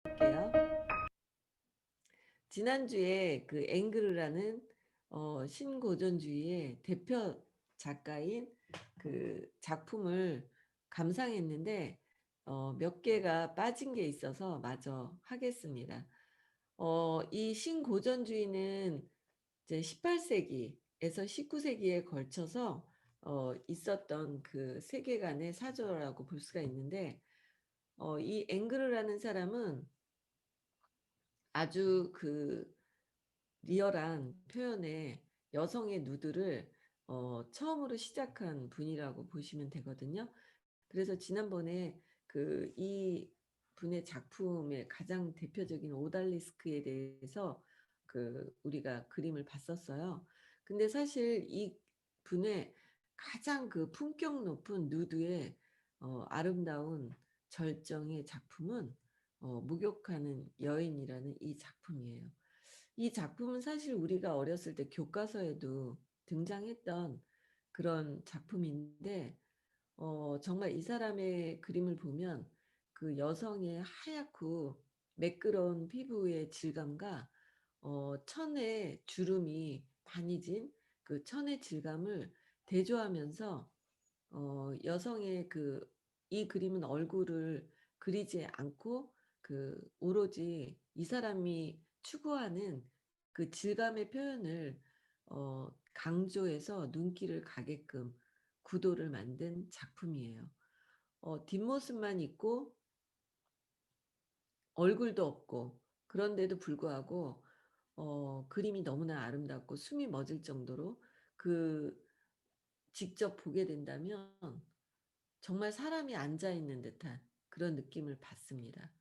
볼게요. 지난주에 그 앵그르라는 신고전주의의 대표 작가인 그 작품을 감상했는데 몇 개가 빠진 게 있어서 마저 하겠습니다. 이 신고전주의는 이제 18세기에서 19세기에 걸쳐서 있었던 그 세계관의 사조라고 볼 수가 있는데 이 앵그르라는 사람은 아주 그 리얼한 표현의 여성의 누드를 처음으로 시작한 분이라고 보시면 되거든요. 그래서 지난번에 그 이 분의 작품의 가장 대표적인 오달리스크에 대해서 그 우리가 그림을 봤었어요. 근데 사실 이 분의 가장 그 품격 높은 누드의 아름다운 절정의 작품은 목욕하는 여인이라는 이 작품이에요. 이 작품은 사실 우리가 어렸을 때 교과서에도 등장했던 그런 작품인데 정말 이 사람의 그림을 보면 그 여성의 하얗고 매끄러운 피부의 질감과 천의 주름이 많이 진 그 천의 질감을 대조하면서 여성의 그 이 그림은 얼굴을 그리지 않고 그 오로지 이 사람이 추구하는 그 질감의 표현을 강조해서 눈길을 가게끔 구도를 만든 작품이에요. 뒷모습만 있고 얼굴도 없고 그런데도 불구하고 그림이 너무나 아름답고 숨이 멎을 정도로 그 직접 보게 된다면 정말 사람이 앉아 있는 듯한 그런 느낌을 받습니다.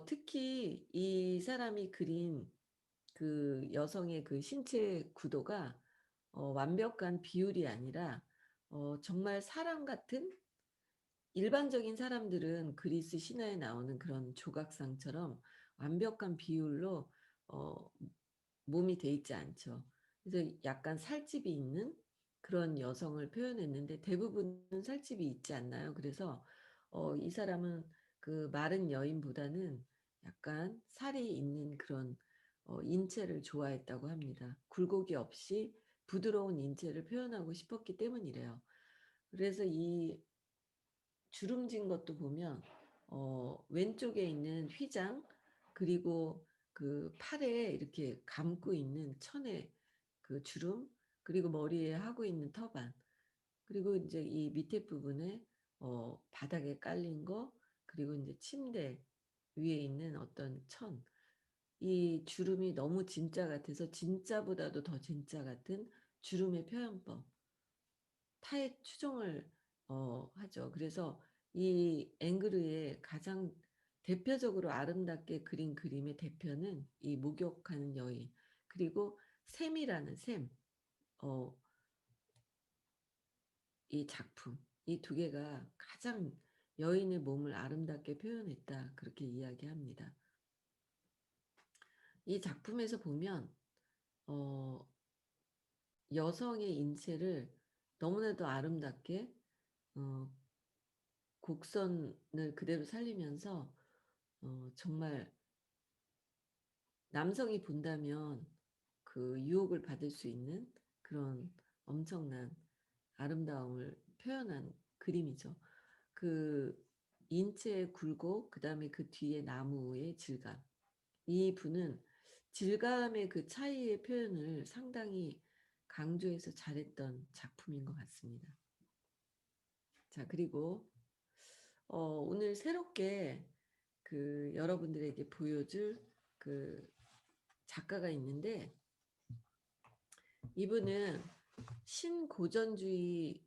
특히 이 사람이 그린 그 여성의 그 신체 구도가 완벽한 비율이 아니라 정말 사람 같은 일반적인 사람들은 그리스 신화에 나오는 그런 조각상처럼 완벽한 비율로 어 몸이 돼 있지 않죠. 그래서 약간 살집이 있는 그런 여성을 표현했는데 대부분은 살집이 있지 않나요? 그래서 이 사람은 그 마른 여인보다는 약간 살이 있는 그런 인체를 좋아했다고 합니다. 굴곡이 없이 부드러운 인체를 표현하고 싶었기 때문이래요. 그래서 이 주름진 것도 보면 왼쪽에 있는 휘장 그리고 그 팔에 이렇게 감고 있는 천의 그 주름 그리고 머리에 하고 있는 터반 그리고 이제 이 밑에 부분에 바닥에 깔린 거 그리고 이제 침대 위에 있는 어떤 천 이 주름이 너무 진짜 같아서 진짜보다도 더 진짜 같은 주름의 표현법 타의 추종을 하죠. 그래서 이 앵그르의 가장 대표적으로 아름답게 그린 그림의 대표는 이 목욕하는 여인 그리고 샘이라는 샘, 어, 이 작품 이 두 개가 가장 여인의 몸을 아름답게 표현했다 그렇게 이야기합니다. 이 작품에서 보면 어, 여성의 인체를 너무나도 아름답게 어, 곡선을 그대로 살리면서 정말 남성이 본다면 그 유혹을 받을 수 있는 그런 엄청난 아름다움을 표현한 그림이죠. 그 인체의 굴곡, 그다음에 그 뒤에 나무의 질감. 이 분은 질감의 그 차이의 표현을 상당히 강조해서 잘했던 작품인 것 같습니다. 자, 그리고 오늘 새롭게 그 여러분들에게 보여줄 그 작가가 있는데 이분은 신고전주의의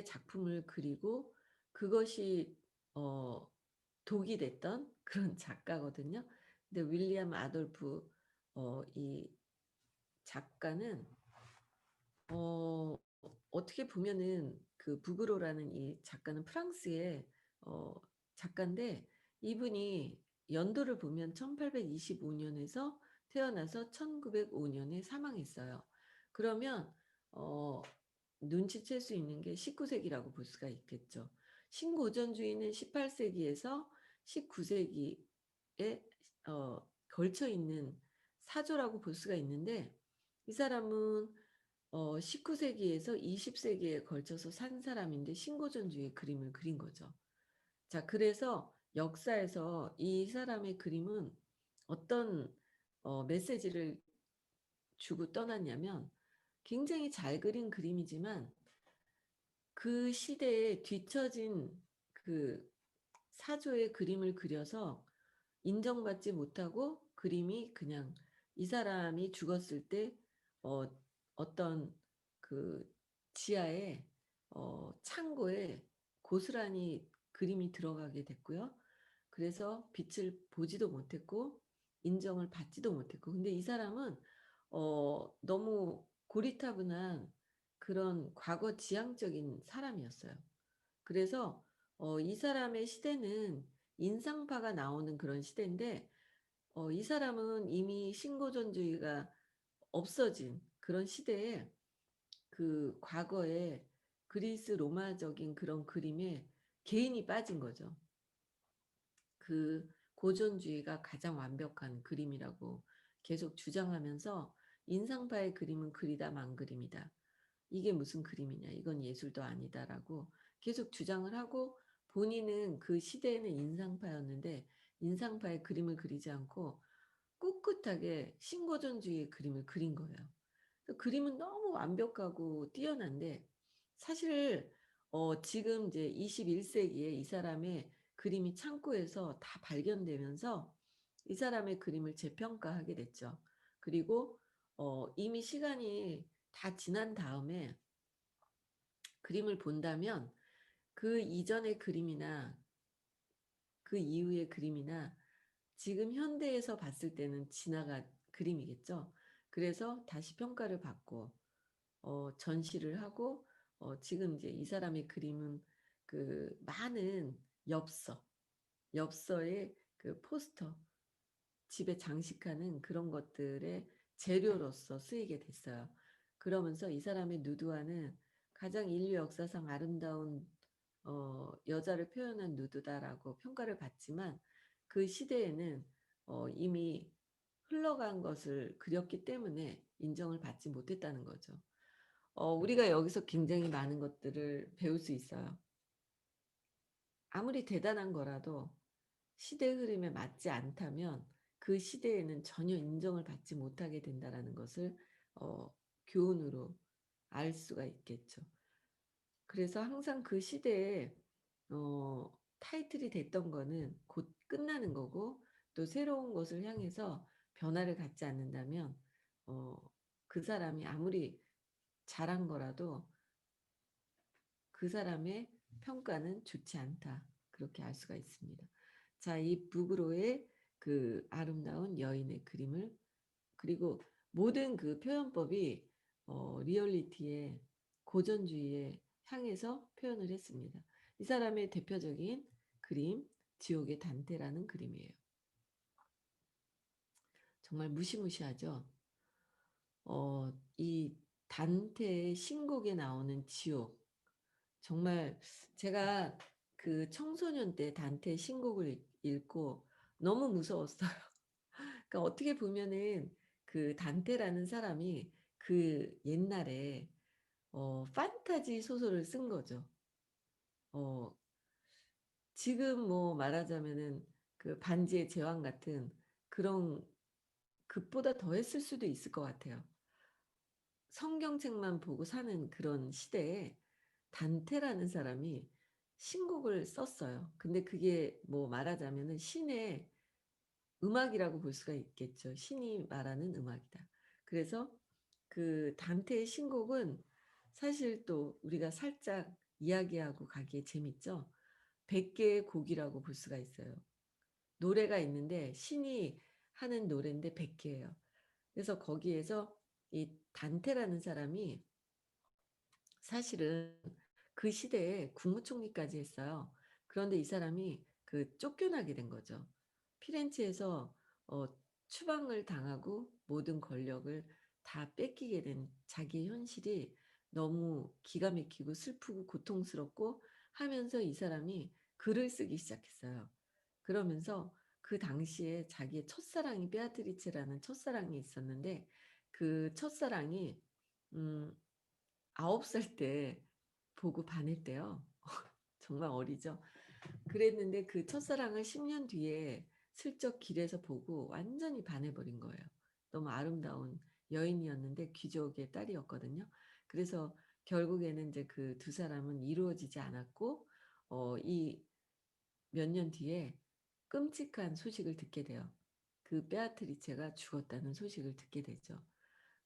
작품을 그리고 그것이 어, 독이 됐던 그런 작가거든요. 근데 윌리엄 아돌프 이 작가는 어, 어떻게 보면은 그 부그로라는 이 작가는 프랑스의 어, 작가인데 이분이 연도를 보면 1825년에서 태어나서 1905년에 사망했어요. 그러면 어, 눈치챌 수 있는 게 19세기라고 볼 수가 있겠죠. 신고전주의는 18세기에서 19세기 걸쳐 있는 사조라고 볼 수가 있는데, 이 사람은 19 세기에서 20 세기에 걸쳐서 산 사람인데 신고전주의 그림을 그린 거죠. 자, 그래서 역사에서 이 사람의 그림은 어떤 메시지를 주고 떠났냐면, 굉장히 잘 그린 그림이지만 그 시대에 뒤처진 그 사조의 그림을 그려서 인정받지 못하고, 그림이 그냥 이 사람이 죽었을 때 어 어떤 그 지하에 창고에 고스란히 그림이 들어가게 됐고요. 그래서 빛을 보지도 못했고 인정을 받지도 못했고, 근데 이 사람은 너무 고리타분한 그런 과거 지향적인 사람이었어요. 그래서 이 사람의 시대는 인상파가 나오는 그런 시대인데, 이 사람은 이미 신고전주의가 없어진 그런 시대에 그 과거에 그리스 로마적인 그런 그림에 개인이 빠진 거죠. 그 고전주의가 가장 완벽한 그림이라고 계속 주장하면서 "인상파의 그림은 그리다 만 그림이다. 이게 무슨 그림이냐. 이건 예술도 아니다."라고 계속 주장을 하고, 본인은 그 시대에는 인상파였는데 인상파의 그림을 그리지 않고 꿋꿋하게 신고전주의의 그림을 그린 거예요. 그 그림은 너무 완벽하고 뛰어난데, 사실 지금 이제 21 세기에 이 사람의 그림이 창고에서 다 발견되면서 이 사람의 그림을 재평가하게 됐죠. 그리고 이미 시간이 다 지난 다음에 그림을 본다면 그 이전의 그림이나 그 이후의 그림이나 지금 현대에서 봤을 때는 지나간 그림이겠죠. 그래서 다시 평가를 받고 전시를 하고, 지금 이제 이 사람의 그림은 그 많은 엽서에 그 포스터, 집에 장식하는 그런 것들의 재료로서 쓰이게 됐어요. 그러면서 이 사람의 누드화는 가장 인류 역사상 아름다운 여자를 표현한 누드다라고 평가를 받지만, 그 시대에는 이미 흘러간 것을 그렸기 때문에 인정을 받지 못했다는 거죠. 우리가 여기서 굉장히 많은 것들을 배울 수 있어요. 아무리 대단한 거라도 시대 흐름에 맞지 않다면 그 시대에는 전혀 인정을 받지 못하게 된다라는 것을 어 교훈으로 알 수가 있겠죠. 그래서 항상 그 시대에 타이틀이 됐던 거는 곧 끝나는 거고, 또 새로운 것을 향해서 변화를 갖지 않는다면 어 그 사람이 아무리 잘한 거라도 그 사람의 평가는 좋지 않다. 그렇게 알 수가 있습니다. 자, 이 부그로의 그 아름다운 여인의 그림을, 그리고 모든 그 표현법이 리얼리티에, 고전주의에 향해서 표현을 했습니다. 이 사람의 대표적인 그림, 지옥의 단테라는 그림이에요. 정말 무시무시하죠. 이 단테의 신곡에 나오는 지옥, 정말 제가 그 청소년 때 단테 신곡을 읽고 너무 무서웠어요. 그러니까 어떻게 보면은 그 단테라는 사람이 그 옛날에 판타지 소설을 쓴 거죠. 어 지금 뭐 말하자면은 그 반지의 제왕 같은 그런 극보다 더 했을 수도 있을 것 같아요. 성경책만 보고 사는 그런 시대에 단테라는 사람이 신곡을 썼어요. 근데 그게 뭐 말하자면은 신의 음악이라고 볼 수가 있겠죠. 신이 말하는 음악이다. 그래서 그 단테의 신곡은 사실 또 우리가 살짝 이야기하고 가기에 재밌죠. 100 개의 곡이라고 볼 수가 있어요. 노래가 있는데 신이 하는 노랜데 100 개예요. 그래서 거기에서 이 단테라는 사람이 사실은 그 시대에 국무총리까지 했어요. 그런데 이 사람이 그 쫓겨나게 된 거죠. 피렌체에서 어 추방을 당하고 모든 권력을 다 뺏기게 된 자기의 현실이 너무 기가 막히고 슬프고 고통스럽고 하면서 이 사람이 글을 쓰기 시작했어요. 그러면서 그 당시에 자기의 첫사랑이 베아트리체라는 첫사랑이 있었는데 그 첫사랑이 음 9살 때 보고 반했대요. 정말 어리죠. 그랬는데 그 첫사랑을 10년 뒤에 슬쩍 길에서 보고 완전히 반해 버린 거예요. 너무 아름다운 여인이었는데 귀족의 딸이었거든요. 그래서 결국에는 인제 그 두 사람은 이루어지지 않았고 이 몇 년 뒤에 끔찍한 소식을 듣게 돼요. 그 베아트리체가 죽었다는 소식을 듣게 되죠.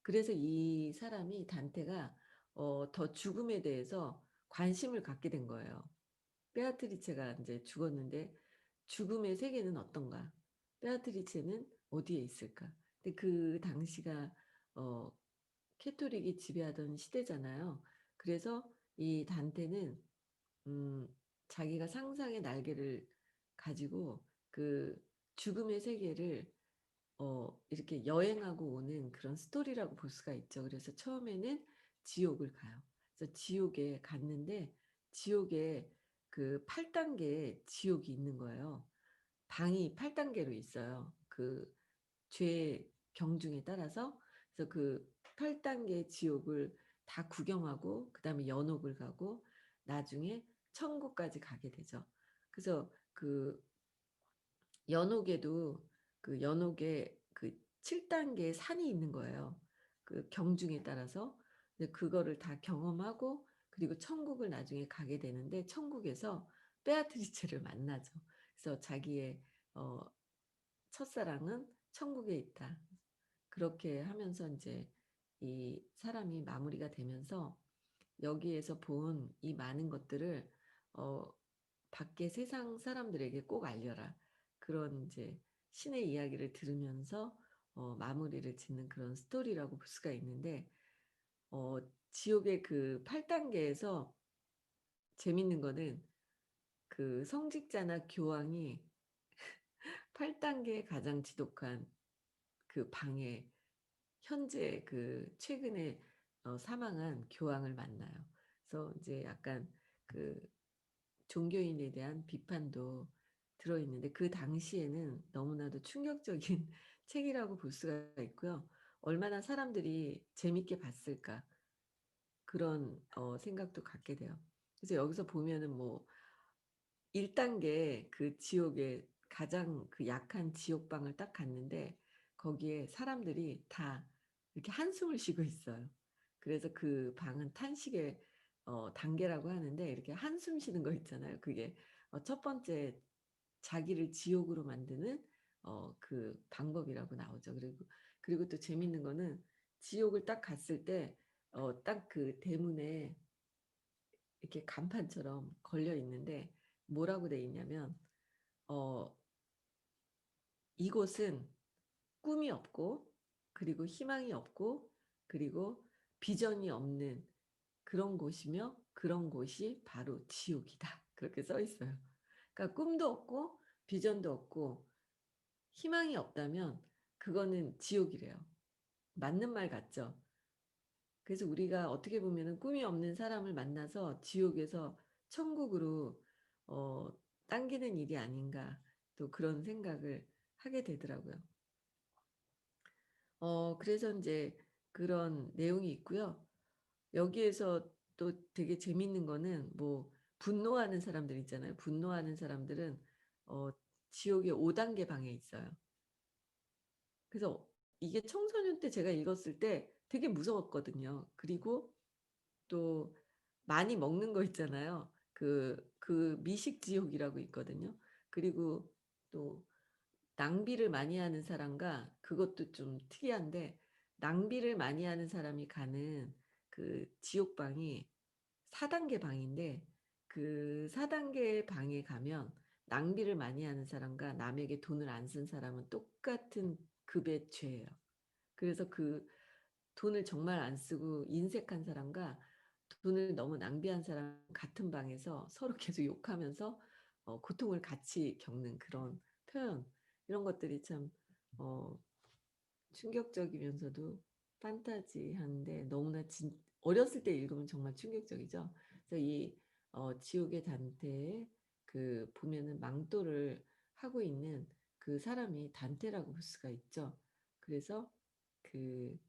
그래서 이 사람이 단테가 더 죽음에 대해서 관심을 갖게 된 거예요. 베아트리체가 인제 죽었는데 '죽음의 세계는 어떤가? 베아트리체는 어디에 있을까?' 근데 그 당시가 어 캐토릭이 지배하던 시대잖아요. 그래서 이 단테는 음 자기가 상상의 날개를 가지고 그 죽음의 세계를 이렇게 여행하고 오는 그런 스토리라고 볼 수가 있죠. 그래서 처음에는 지옥을 가요. 그래서 지옥에 갔는데 지옥에 그 8 단계의 지옥이 있는 거예요. 방이 8 단계로 있어요. 그 죄의 경중에 따라서. 그래서 그 8 단계의 지옥을 다 구경하고 그다음에 연옥을 가고 나중에 천국까지 가게 되죠. 그래서 그 연옥에도 그 연옥에 그 7 단계의 산이 있는 거예요, 그 경중에 따라서. 근데 그거를 다 경험하고 그리고 천국을 나중에 가게 되는데 천국에서 베아트리체를 만나죠. 그래서 자기의 어 첫사랑은 천국에 있다. 그렇게 하면서 인제 이 사람이 마무리가 되면서 여기에서 본 이 많은 것들을 어 "밖에 세상 사람들에게 꼭 알려라." 그런 인제 신의 이야기를 들으면서 마무리를 짓는 그런 스토리라고 볼 수가 있는데 어 지옥의 그 8 단계에서 재밌는 거는 그 성직자나 교황이 8 단계의 가장 지독한 그 방에 현재 그 최근에 사망한 교황을 만나요. 그래서 인제 약간 그 종교인에 대한 비판도 들어 있는데 그 당시에는 너무나도 충격적인 책이라고 볼 수가 있고요. '얼마나 사람들이 재밌게 봤을까.' 그런 생각도 갖게 돼요. 그래서 여기서 보면은 뭐 1 단계 그 지옥의 가장 그 약한 지옥방을 딱 갔는데 거기에 사람들이 다 이렇게 한숨을 쉬고 있어요. 그래서 그 방은 탄식의 단계라고 하는데 이렇게 한숨 쉬는 거 있잖아요. 그게 첫 번째 자기를 지옥으로 만드는 그 방법이라고 나오죠. 그리고 또 재밌는 거는 지옥을 딱 갔을 때 딱 그 대문에 이렇게 간판처럼 걸려 있는데 뭐라고 돼 있냐면 어 "이곳은 꿈이 없고 그리고 희망이 없고 그리고 비전이 없는 그런 곳이며 그런 곳이 바로 지옥이다." 그렇게 써 있어요. 그러니까 꿈도 없고 비전도 없고 희망이 없다면 그거는 지옥이래요. 맞는 말 같죠? 그래서 우리가 어떻게 보면은 꿈이 없는 사람을 만나서 지옥에서 천국으로 어 당기는 일이 아닌가 또 그런 생각을 하게 되더라고요. 그래서 인제 그런 내용이 있고요. 여기에서 또 되게 재밌는 거는 뭐 분노하는 사람들 있잖아요. 분노하는 사람들은 어 지옥의 5 단계 방에 있어요. 그래서 이게 청소년 때 제가 읽었을 때 되게 무서웠거든요. 그리고 또 많이 먹는 거 있잖아요. 그 미식 지옥이라고 있거든요. 그리고 또 낭비를 많이 하는 사람과 그것도 좀 특이한데 낭비를 많이 하는 사람이 가는 그 지옥방이 4 단계 방인데 그 4 단계의 방에 가면 낭비를 많이 하는 사람과 남에게 돈을 안 쓴 사람은 똑같은 급의 죄예요. 그래서 그 돈을 정말 안 쓰고 인색한 사람과 돈을 너무 낭비한 사람 같은 방에서 서로 계속 욕하면서 고통을 같이 겪는 그런 표현 이런 것들이 참 어 충격적이면서도 판타지한데 너무나 어렸을 때 읽으면 정말 충격적이죠. 그래서 이 지옥의 단테의 그 보면은 망토를 하고 있는 그 사람이 단테라고 볼 수가 있죠. 그래서 그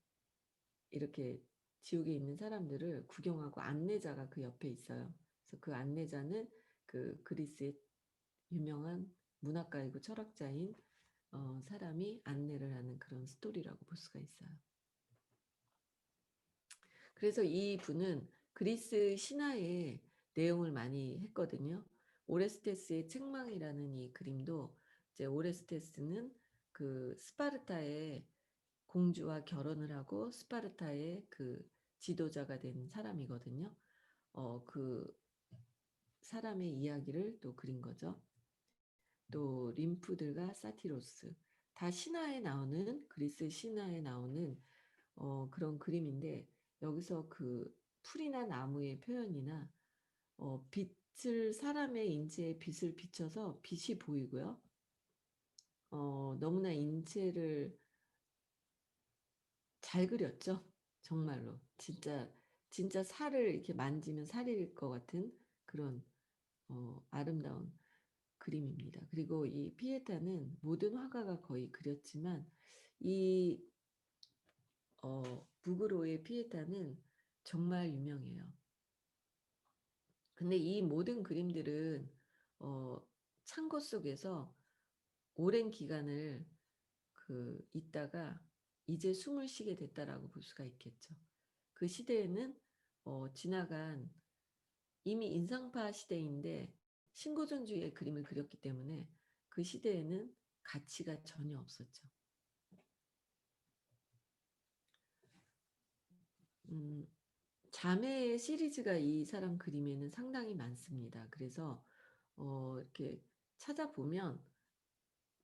이렇게 지옥에 있는 사람들을 구경하고 안내자가 그 옆에 있어요. 그래서 그 안내자는 그 그리스의 유명한 문학가이고 철학자인 사람이 안내를 하는 그런 스토리라고 볼 수가 있어요. 그래서 이분은 그리스 신화의 내용을 많이 했거든요. 오레스테스의 책망이라는 이 그림도 이제 오레스테스는 그 스파르타의 공주와 결혼을 하고 스파르타의 그 지도자가 된 사람이거든요. 그 사람의 이야기를 또 그린 거죠. 또 림프들과 사티로스 다 신화에 나오는 그리스 신화에 나오는 그런 그림인데 여기서 그 풀이나 나무의 표현이나 빛을 사람의 인체에 빛을 비춰서 빛이 보이고요. 너무나 인체를 잘 그렸죠. 정말로 진짜 살을 이렇게 만지면 살일 것 같은 그런 아름다운 그림입니다. 그리고 이 피에타는 모든 화가가 거의 그렸지만 이 부그로의 피에타는 정말 유명해요. 근데 이 모든 그림들은 어 창고 속에서 오랜 기간을 있다가 이제 숨을 쉬게 됐다라고 볼 수가 있겠죠. 그 시대에는 지나간 이미 인상파 시대인데 신고전주의의 그림을 그렸기 때문에 그 시대에는 가치가 전혀 없었죠. 음 자매 시리즈가 이 사람 그림에는 상당히 많습니다. 그래서 이렇게 찾아보면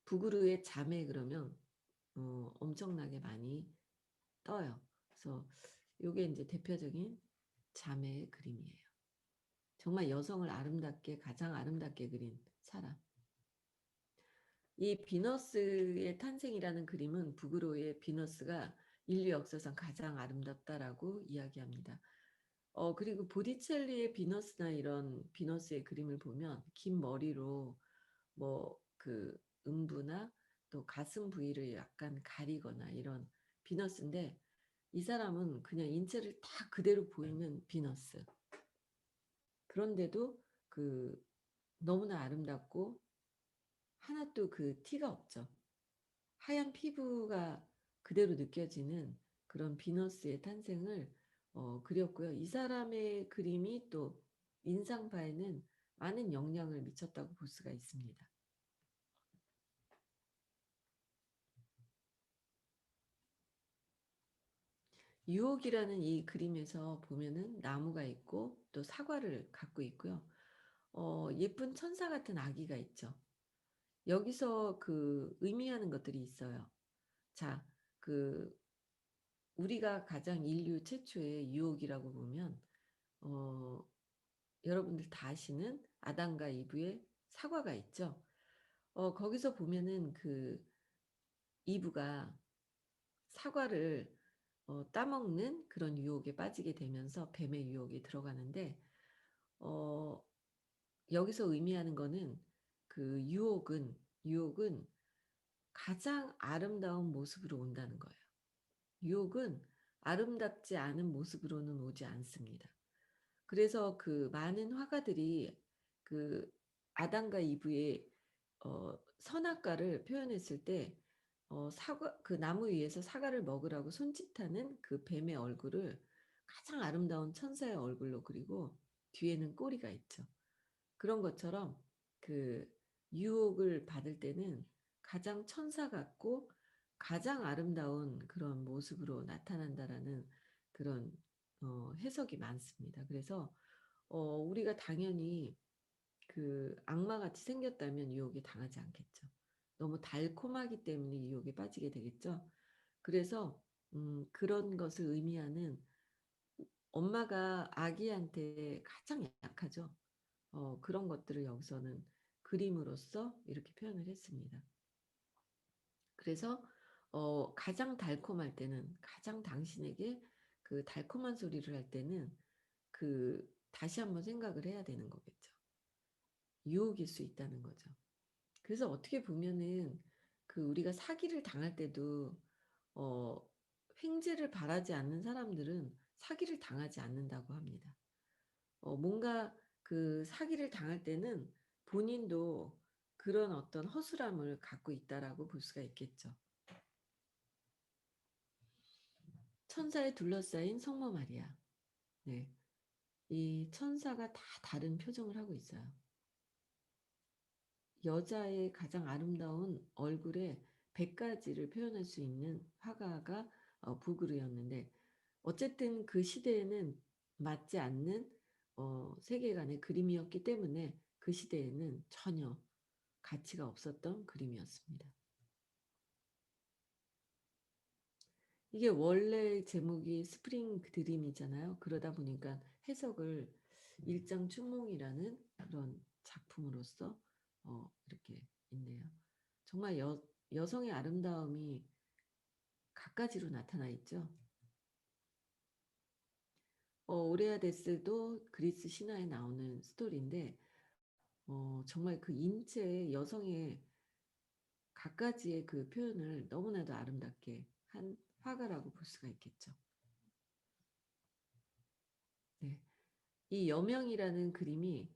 부그루의 자매 그러면 엄청나게 많이 떠요. 그래서 요게 인제 대표적인 자매의 그림이에요. 정말 여성을 아름답게 가장 아름답게 그린 사람. 이 비너스의 탄생이라는 그림은 부그로의 비너스가 인류 역사상 가장 아름답다라고 이야기합니다. 그리고 보티첼리의 비너스나 이런 비너스의 그림을 보면 긴 머리로 뭐 음부나 또 가슴 부위를 약간 가리거나 이런 비너스인데 이 사람은 그냥 인체를 다 그대로 보이는 비너스. 그런데도 그 너무나 아름답고 하나도 티가 없죠. 하얀 피부가 그대로 느껴지는 그런 비너스의 탄생을 그렸고요. 이 사람의 그림이 또 인상파에는 많은 영향을 미쳤다고 볼 수가 있습니다. 유혹이라는 이 그림에서 보면은 나무가 있고 또 사과를 갖고 있고요. 예쁜 천사 같은 아기가 있죠. 여기서 의미하는 것들이 있어요. 자, 그 우리가 가장 인류 최초의 유혹이라고 보면 어 여러분들 다 아시는 아담과 이브의 사과가 있죠. 거기서 보면은 이브가 사과를 따먹는 그런 유혹에 빠지게 되면서 뱀의 유혹에 들어가는데 어 여기서 의미하는 거는 유혹은 가장 아름다운 모습으로 온다는 거예요. 유혹은 아름답지 않은 모습으로는 오지 않습니다. 그래서 많은 화가들이 그 아담과 이브의 선악과를 표현했을 때 사과 나무 위에서 사과를 먹으라고 손짓하는 그 뱀의 얼굴을 가장 아름다운 천사의 얼굴로 그리고 뒤에는 꼬리가 있죠. 그런 것처럼 그 유혹을 받을 때는 가장 천사 같고 가장 아름다운 그런 모습으로 나타난다라는 그런 해석이 많습니다. 그래서 우리가 당연히 악마같이 생겼다면 유혹에 당하지 않겠죠. 너무 달콤하기 때문에 유혹에 빠지게 되겠죠. 그래서 그런 것을 의미하는 엄마가 아기한테 가장 약하죠. 그런 것들을 여기서는 그림으로써 이렇게 표현을 했습니다. 그래서 가장 달콤할 때는 가장 당신에게 그 달콤한 소리를 할 때는 다시 한번 생각을 해야 되는 거겠죠. 유혹일 수 있다는 거죠. 그래서 어떻게 보면은 그 우리가 사기를 당할 때도 어 횡재를 바라지 않는 사람들은 사기를 당하지 않는다고 합니다. 뭔가 그 사기를 당할 때는 본인도 그런 어떤 허술함을 갖고 있다라고 볼 수가 있겠죠. 천사에 둘러싸인 성모 마리아. 네. 이 천사가 다 다른 표정을 하고 있어요. 여자의 가장 아름다운 얼굴에 100 가지를 표현할 수 있는 화가가 부그르였는데, 어쨌든 그 시대에는 맞지 않는 세계관의 그림이었기 때문에 그 시대에는 전혀 가치가 없었던 그림이었습니다. 이게 원래 제목이 스프링 드림이잖아요. 그러다 보니까 해석을 일장춘몽이라는 그런 작품으로서 이렇게 있네요. 정말 여성의 아름다움이 갖가지로 나타나 있죠. 오레아데스도 그리스 신화에 나오는 스토리인데, 정말 그 인체의 여성의 갖가지의 그 표현을 너무나도 아름답게 한 화가라고 볼 수가 있겠죠. 네. 이 여명이라는 그림이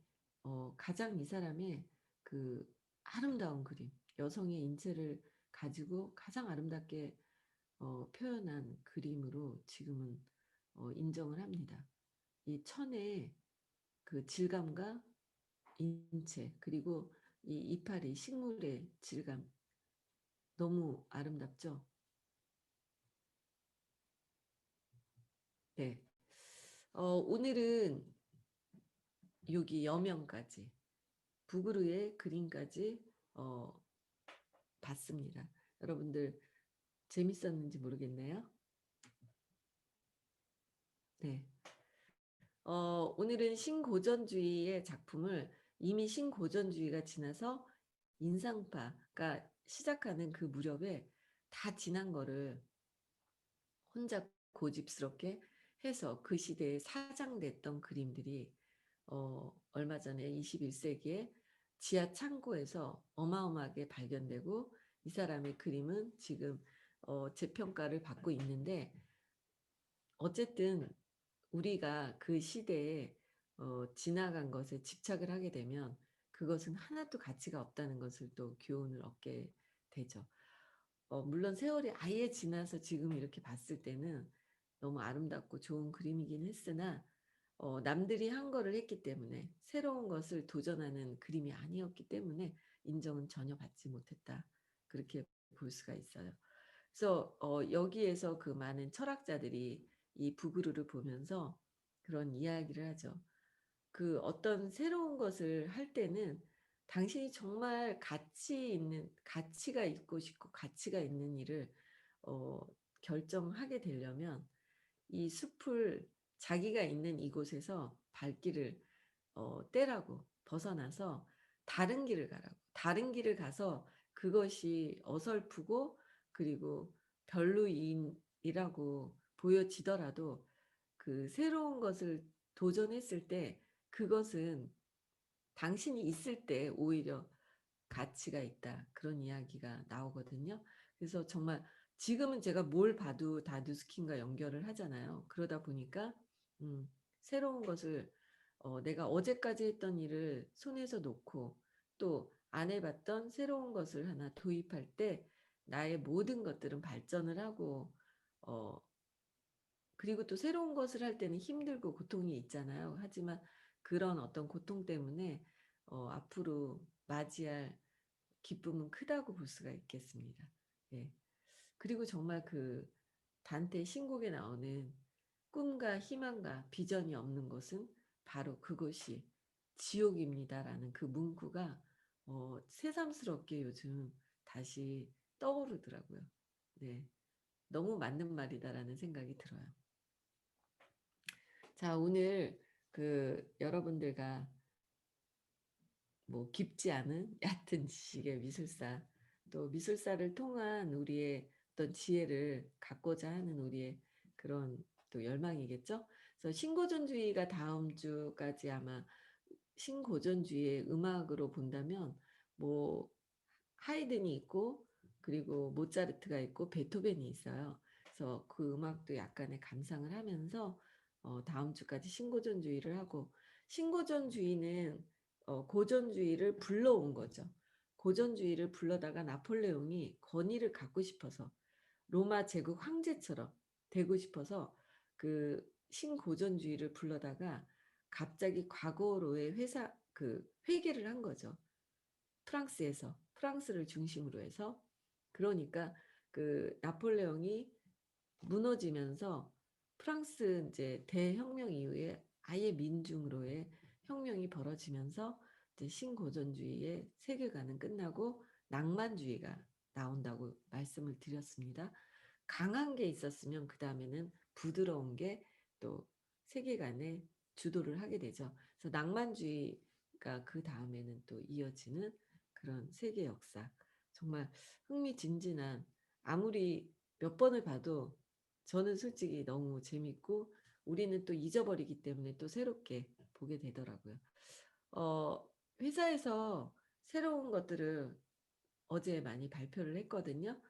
가장 이 사람의 그 아름다운 그림, 여성의 인체를 가지고 가장 아름답게 표현한 그림으로 지금은 인정을 합니다. 이 천의 그 질감과 인체, 그리고 이 이파리 식물의 질감, 너무 아름답죠. 네. 오늘은 여기 여명까지, 부그르의 그림까지 어 봤습니다. 여러분들 재밌었는지 모르겠네요. 네. 오늘은 신고전주의의 작품을, 이미 신고전주의가 지나서 인상파가 시작하는 그 무렵에 다 지난 거를 혼자 고집스럽게 해서 그 시대에 사장됐던 그림들이 얼마 전에 21세기에 지하 창고에서 어마어마하게 발견되고, 이 사람의 그림은 지금 재평가를 받고 있는데, 어쨌든 우리가 그 시대에 지나간 것에 집착을 하게 되면 그것은 하나도 가치가 없다는 것을 또 교훈을 얻게 되죠. 물론 세월이 아예 지나서 지금 이렇게 봤을 때는 너무 아름답고 좋은 그림이긴 했으나, 남들이 한 거를 했기 때문에 새로운 것을 도전하는 그림이 아니었기 때문에 인정은 전혀 받지 못했다, 그렇게 볼 수가 있어요. 그래서 여기에서 그 많은 철학자들이 이 부그루를 보면서 그런 이야기를 하죠. 그 어떤 새로운 것을 할 때는 당신이 정말 가치가 있고 싶고 가치가 있는 일을 어 결정하게 되려면 이 숲을, 자기가 있는 이곳에서 발길을 떼라고, 벗어나서 다른 길을 가라고. 다른 길을 가서 그것이 어설프고 그리고 별로이라고 보여지더라도 그 새로운 것을 도전했을 때 그것은 당신이 있을 때 오히려 가치가 있다, 그런 이야기가 나오거든요. 그래서 정말 지금은 제가 뭘 봐도 다 누스킨과 연결을 하잖아요. 그러다 보니까 새로운 것을, 내가 어제까지 했던 일을 손에서 놓고 또 안 해봤던 새로운 것을 하나 도입할 때 나의 모든 것들은 발전을 하고, 어 그리고 또 새로운 것을 할 때는 힘들고 고통이 있잖아요. 하지만 그런 어떤 고통 때문에 앞으로 맞이할 기쁨은 크다고 볼 수가 있겠습니다. 예. 그리고 정말 그 단테 신곡에 나오는 꿈과 희망과 비전이 없는 곳은 바로 그곳이 지옥입니다라는 그 문구가 새삼스럽게 요즘 다시 떠오르더라고요. 네. 너무 맞는 말이다라는 생각이 들어요. 자, 오늘 그 여러분들과 뭐 깊지 않은 얕은 지식의 미술사, 또 미술사를 통한 우리의 어떤 지혜를 갖고자 하는 우리의 그런 또 열망이겠죠. 그래서 신고전주의가 다음 주까지 아마, 신고전주의의 음악으로 본다면 뭐 하이든이 있고 그리고 모차르트가 있고 베토벤이 있어요. 그래서 그 음악도 약간의 감상을 하면서 다음 주까지 신고전주의를 하고, 신고전주의는 고전주의를 불러온 거죠. 고전주의를 불러다가 나폴레옹이 권위를 갖고 싶어서 로마 제국 황제처럼 되고 싶어서 그 신고전주의를 불러다가 갑자기 과거로의 회사 그 회개를 한 거죠. 프랑스에서. 프랑스를 중심으로 해서. 그러니까 그 나폴레옹이 무너지면서 프랑스 이제 대혁명 이후에 아예 민중으로의 혁명이 벌어지면서 이제 신고전주의의 세계관은 끝나고 낭만주의가 나온다고 말씀을 드렸습니다. 강한 게 있었으면 그다음에는 부드러운 게 또 세계관에 주도를 하게 되죠. 그래서 낭만주의가 그다음에는 또 이어지는 그런 세계 역사. 정말 흥미진진한, 아무리 몇 번을 봐도 저는 솔직히 너무 재밌고, 우리는 또 잊어버리기 때문에 또 새롭게 보게 되더라고요. 어 회사에서 새로운 것들을 어제 많이 발표를 했거든요.